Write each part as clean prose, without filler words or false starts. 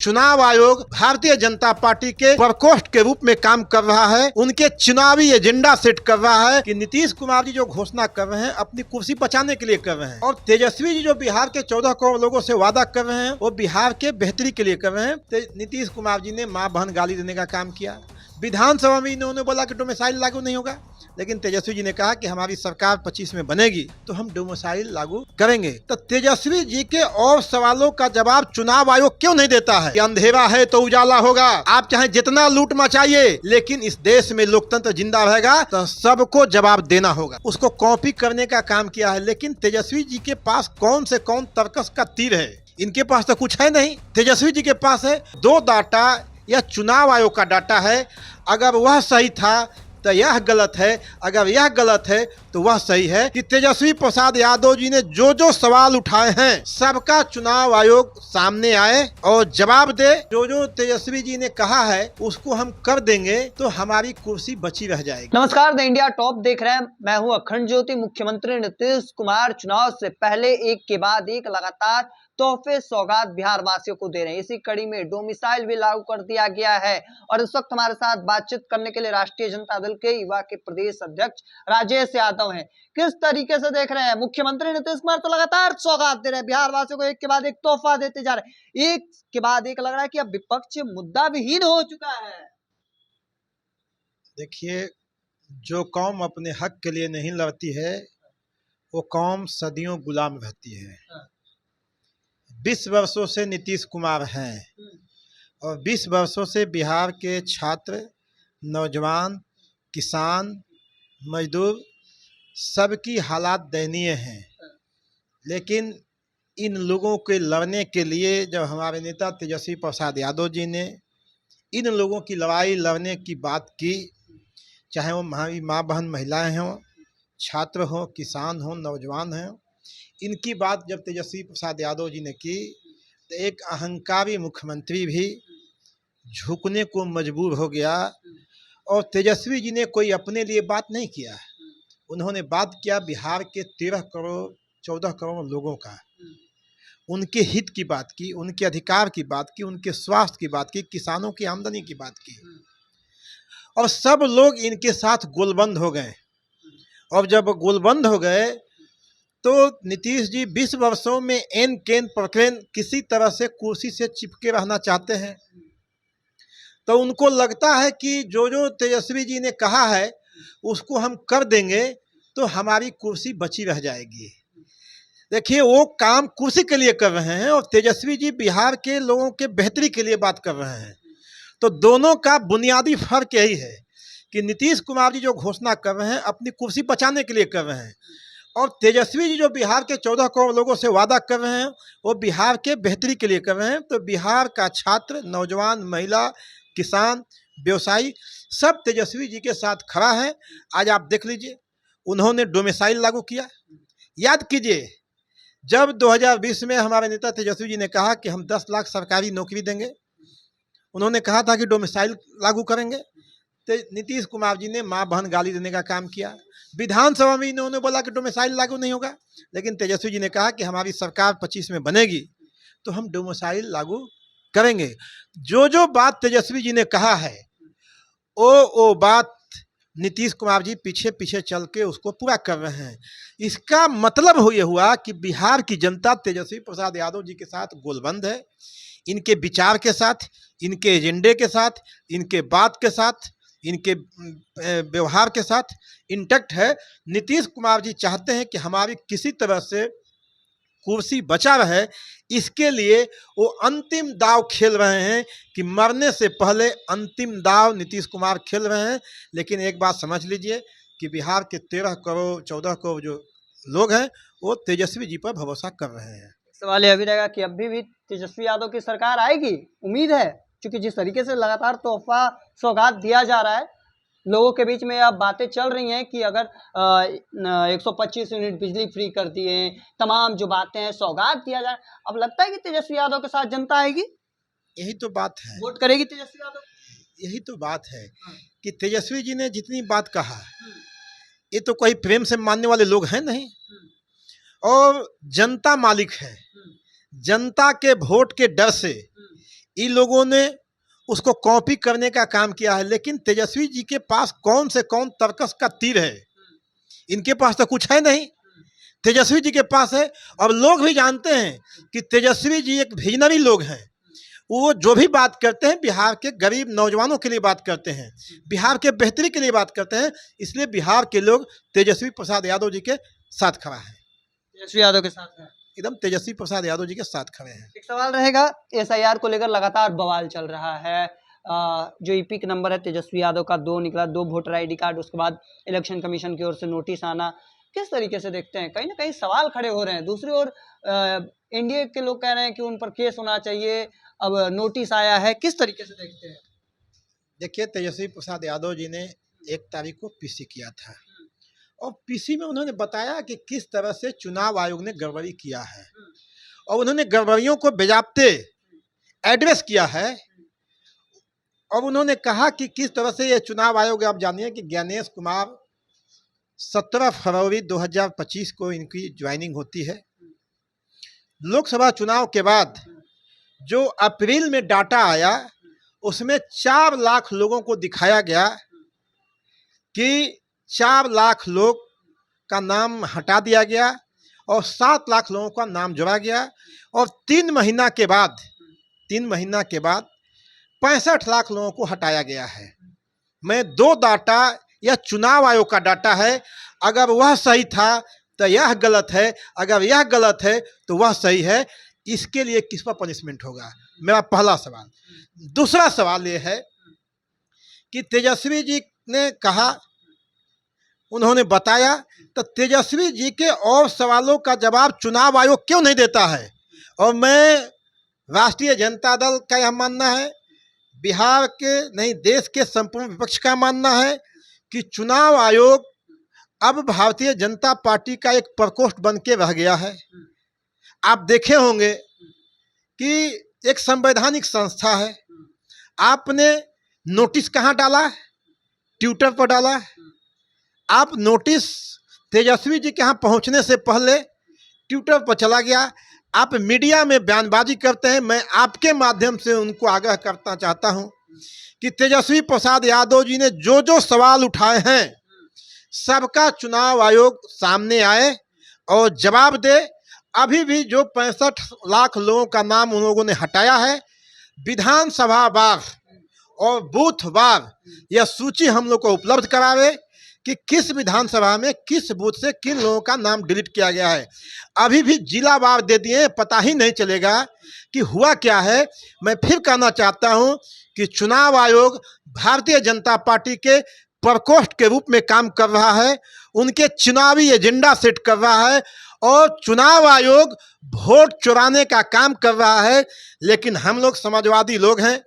चुनाव आयोग भारतीय जनता पार्टी के प्रकोष्ठ के रूप में काम कर रहा है। उनके चुनावी एजेंडा सेट कर रहा है कि नीतीश कुमार जी जो घोषणा कर रहे हैं अपनी कुर्सी बचाने के लिए कर रहे हैं, और तेजस्वी जी जो बिहार के 14 करोड़ लोगों से वादा कर रहे हैं वो बिहार के बेहतरी के लिए कर रहे हैं। नीतीश कुमार जी ने मां बहन गाली देने का काम किया। विधानसभा में इन्होंने बोला कि डोमिसाइल लागू नहीं होगा, लेकिन तेजस्वी जी ने कहा कि हमारी सरकार 25 में बनेगी तो हम डोमिसाइल लागू करेंगे। तो तेजस्वी जी के और सवालों का जवाब चुनाव आयोग क्यों नहीं देता है कि अंधेरा है तो उजाला होगा, आप चाहे जितना लूट मचाइए लेकिन इस देश में लोकतंत्र जिंदा रहेगा, तो सबको जवाब देना होगा। उसको कॉपी करने का काम किया है, लेकिन तेजस्वी जी के पास कौन से कौन तर्कस का तीर है, इनके पास तो कुछ है नहीं। तेजस्वी जी के पास है दो डाटा, यह चुनाव आयोग का डाटा है, अगर वह सही था तो यह गलत है, अगर यह गलत है तो वह सही है कि तेजस्वी प्रसाद यादव जी ने जो जो सवाल उठाए हैं सबका चुनाव आयोग सामने आए और जवाब दे। जो जो तेजस्वी जी ने कहा है उसको हम कर देंगे तो हमारी कुर्सी बची रह जाएगी। नमस्कार, द इंडिया टॉप देख रहे हैं, मैं हूं अखंड ज्योति। मुख्यमंत्री नीतीश कुमार चुनाव से पहले एक के बाद एक लगातार तोहफे सौगात बिहार वासियों को दे रहे हैं। इसी कड़ी में डोमिसाइल भी लागू कर दिया गया है और इस वक्त हमारे साथ बातचीत करने के लिए राष्ट्रीय जनता दल के युवा के प्रदेश अध्यक्ष राजेश यादव हैं। किस तरीके से देख रहे हैं? मुख्यमंत्री नीतीश कुमार तो लगातार सौगात दे रहे हैं बिहार वासियों को, एक के बाद एक तोहफा देते जा रहे हैं, एक के बाद एक लग रहा है कि अब विपक्ष मुद्दा विहीन हो चुका है। देखिए, जो कौम अपने हक के लिए नहीं लड़ती है वो कौम सदियों गुलाम रहती है। 20 वर्षों से नीतीश कुमार हैं और 20 वर्षों से बिहार के छात्र, नौजवान, किसान, मजदूर सबकी हालात दयनीय हैं। लेकिन इन लोगों के लड़ने के लिए जब हमारे नेता तेजस्वी प्रसाद यादव जी ने इन लोगों की लड़ाई लड़ने की बात की, चाहे वो हमारी माँ बहन महिलाएं हों, छात्र हों, किसान हों, नौजवान हों, इनकी बात जब तेजस्वी प्रसाद यादव जी ने की तो एक अहंकारी मुख्यमंत्री भी झुकने को मजबूर हो गया। और तेजस्वी जी ने कोई अपने लिए बात नहीं किया, उन्होंने बात किया बिहार के 13 करोड़ 14 करोड़ लोगों का, उनके हित की बात की, उनके अधिकार की बात की, उनके स्वास्थ्य की बात की, किसानों की आमदनी की बात की, और सब लोग इनके साथ गोलबंद हो गए। और जब गोलबंद हो गए तो नीतीश जी 20 वर्षों में एन केन प्रकरण किसी तरह से कुर्सी से चिपके रहना चाहते हैं। तो उनको लगता है कि जो जो तेजस्वी जी ने कहा है उसको हम कर देंगे तो हमारी कुर्सी बची रह जाएगी। देखिए, वो काम कुर्सी के लिए कर रहे हैं और तेजस्वी जी बिहार के लोगों के बेहतरी के लिए बात कर रहे हैं। तो दोनों का बुनियादी फर्क यही है कि नीतीश कुमार जी जो घोषणा कर रहे हैं अपनी कुर्सी बचाने के लिए कर रहे हैं, और तेजस्वी जी जो बिहार के 14 करोड़ लोगों से वादा कर रहे हैं वो बिहार के बेहतरी के लिए कर रहे हैं। तो बिहार का छात्र, नौजवान, महिला, किसान, व्यवसायी सब तेजस्वी जी के साथ खड़ा है। आज आप देख लीजिए, उन्होंने डोमिसाइल लागू किया। याद कीजिए, जब 2020 में हमारे नेता तेजस्वी जी ने कहा कि हम 10 लाख सरकारी नौकरी देंगे, उन्होंने कहा था कि डोमिसाइल लागू करेंगे, तो नीतीश कुमार जी ने मां बहन गाली देने का काम किया। विधानसभा में इन्होंने बोला कि डोमिसाइल लागू नहीं होगा, लेकिन तेजस्वी जी ने कहा कि हमारी सरकार 25 में बनेगी तो हम डोमिसाइल लागू करेंगे। जो जो बात तेजस्वी जी ने कहा है वो बात नीतीश कुमार जी पीछे पीछे चल के उसको पूरा कर रहे हैं। इसका मतलब ये हुआ कि बिहार की जनता तेजस्वी प्रसाद यादव जी के साथ गोलबंद है, इनके विचार के साथ, इनके एजेंडे के साथ, इनके बात के साथ, इनके व्यवहार के साथ इंटैक्ट है। नीतीश कुमार जी चाहते हैं कि हमारी किसी तरह से कुर्सी बचा रहे, इसके लिए वो अंतिम दाव खेल रहे हैं कि मरने से पहले अंतिम दाव नीतीश कुमार खेल रहे हैं। लेकिन एक बात समझ लीजिए कि बिहार के 13 करोड़ 14 करोड़ जो लोग हैं वो तेजस्वी जी पर भरोसा कर रहे हैं। सवाल यह भी रहेगा कि अभी भी तेजस्वी यादव की सरकार आएगी, उम्मीद है, क्योंकि जिस तरीके से लगातार तोहफा सौगात दिया जा रहा है, लोगों के बीच में अब बातें चल रही हैं कि अगर 125 यूनिट बिजली फ्री कर दिए, तमाम जो बातें हैं सौगात दिया जाए, अब लगता है कि तेजस्वी यादव के साथ जनता आएगी। यही तो बात है, वोट करेगी तेजस्वी यादव। यही तो बात है कि तेजस्वी जी ने जितनी बात कहा ये तो कोई प्रेम से मानने वाले लोग हैं नहीं, और जनता मालिक है। जनता के वोट के डर से इन लोगों ने उसको कॉपी करने का काम किया है, लेकिन तेजस्वी जी के पास कौन से कौन तर्कस का तीर है, इनके पास तो कुछ है नहीं, तेजस्वी जी के पास है। और लोग भी जानते हैं कि तेजस्वी जी एक विजनरी लोग हैं, वो जो भी बात करते हैं बिहार के गरीब नौजवानों के लिए बात करते हैं, बिहार के बेहतरी के लिए बात करते हैं, इसलिए बिहार के लोग तेजस्वी प्रसाद यादव जी के साथ खड़ा है, तेजस्वी यादव के साथ है, एकदम तेजस्वी प्रसाद यादव जी के साथ खड़े हैं। एक सवाल रहेगा, एसआईआर को लेकर लगातार बवाल चल रहा है। जो ईपी का नंबर है तेजस्वी यादव का 2 निकला, 2 वोटर आईडी कार्ड, उसके बाद इलेक्शन कमीशन की ओर से नोटिस आना, किस तरीके से देखते हैं? कहीं ना कहीं सवाल खड़े हो रहे हैं। दूसरी ओर एनडीए के लोग कह रहे हैं कि उन पर केस होना चाहिए, अब नोटिस आया है, किस तरीके से देखते हैं? देखिए, तेजस्वी प्रसाद यादव जी ने 1 तारीख को पीसी किया था और पीसी में उन्होंने बताया कि किस तरह से चुनाव आयोग ने गड़बड़ी किया है और उन्होंने गड़बड़ियों को बेजाप्ते एड्रेस किया है। और उन्होंने कहा कि किस तरह से ये चुनाव आयोग, आप जानिए कि ज्ञानेश कुमार 17 फरवरी 2025 को इनकी ज्वाइनिंग होती है। लोकसभा चुनाव के बाद जो अप्रैल में डाटा आया उसमें 4 लाख लोगों को दिखाया गया कि 4 लाख लोग का नाम हटा दिया गया और 7 लाख लोगों का नाम जोड़ा गया और 3 महीना के बाद 65 लाख लोगों को हटाया गया है। मैं 2 डाटा, यह चुनाव आयोग का डाटा है, अगर वह सही था तो यह गलत है, अगर यह गलत है तो वह सही है। इसके लिए किस पर पनिशमेंट होगा, मेरा पहला सवाल। दूसरा सवाल यह है कि तेजस्वी जी ने कहा, उन्होंने बताया, तो तेजस्वी जी के और सवालों का जवाब चुनाव आयोग क्यों नहीं देता है? और मैं राष्ट्रीय जनता दल का यह मानना है, बिहार के नहीं देश के संपूर्ण विपक्ष का मानना है कि चुनाव आयोग अब भारतीय जनता पार्टी का एक प्रकोष्ठ बन के रह गया है। आप देखे होंगे कि एक संवैधानिक संस्था है, आपने नोटिस कहाँ डाला? ट्विटर पर डाला। आप नोटिस तेजस्वी जी के यहाँ पहुँचने से पहले ट्विटर पर चला गया। आप मीडिया में बयानबाजी करते हैं। मैं आपके माध्यम से उनको आगाह करना चाहता हूं कि तेजस्वी प्रसाद यादव जी ने जो जो सवाल उठाए हैं सबका चुनाव आयोग सामने आए और जवाब दे। अभी भी जो 65 लाख लोगों का नाम उन लोगों ने हटाया है, विधानसभा वार और बूथ वार यह सूची हम लोग को उपलब्ध करावे कि किस विधानसभा में किस बूथ से किन लोगों का नाम डिलीट किया गया है। अभी भी जिला वार दे दिए, पता ही नहीं चलेगा कि हुआ क्या है। मैं फिर कहना चाहता हूं कि चुनाव आयोग भारतीय जनता पार्टी के प्रकोष्ठ के रूप में काम कर रहा है, उनके चुनावी एजेंडा सेट कर रहा है और चुनाव आयोग वोट चुराने का काम कर रहा है। लेकिन हम लोग समाजवादी लोग हैं,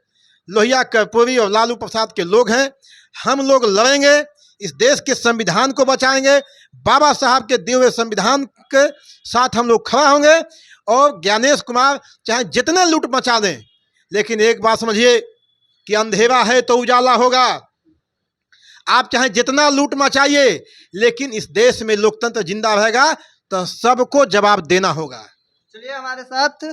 लोहिया कर्पूरी और लालू प्रसाद के लोग हैं। हम लोग लड़ेंगे, इस देश के संविधान को बचाएंगे, बाबा साहब के दिए हुए संविधान के साथ हम लोग खड़ा होंगे। और ज्ञानेश कुमार चाहे जितने लूट मचा दें, लेकिन एक बात समझिए कि अंधेरा है तो उजाला होगा। आप चाहे जितना लूट मचाइए, लेकिन इस देश में लोकतंत्र जिंदा रहेगा तो सबको जवाब देना होगा। चलिए, हमारे साथ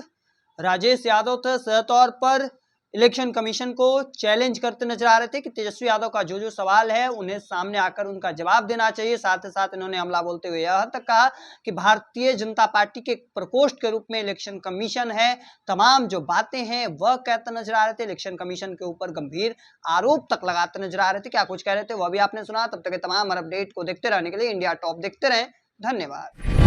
राजेश यादव थे, सहतौर पर इलेक्शन कमीशन को चैलेंज करते नजर आ रहे थे कि तेजस्वी यादव का जो जो सवाल है उन्हें सामने आकर उनका जवाब देना चाहिए। साथ ही साथ इन्होंने हमला बोलते हुए यह तक कहा कि भारतीय जनता पार्टी के प्रकोष्ठ के रूप में इलेक्शन कमीशन है, तमाम जो बातें हैं वह कहते नजर आ रहे थे। इलेक्शन कमीशन के ऊपर गंभीर आरोप तक लगाते नजर आ रहे थे। क्या कुछ कह रहे थे वह भी आपने सुना। तब तक तमाम अपडेट को देखते रहने के लिए इंडिया टॉप देखते रहें। धन्यवाद।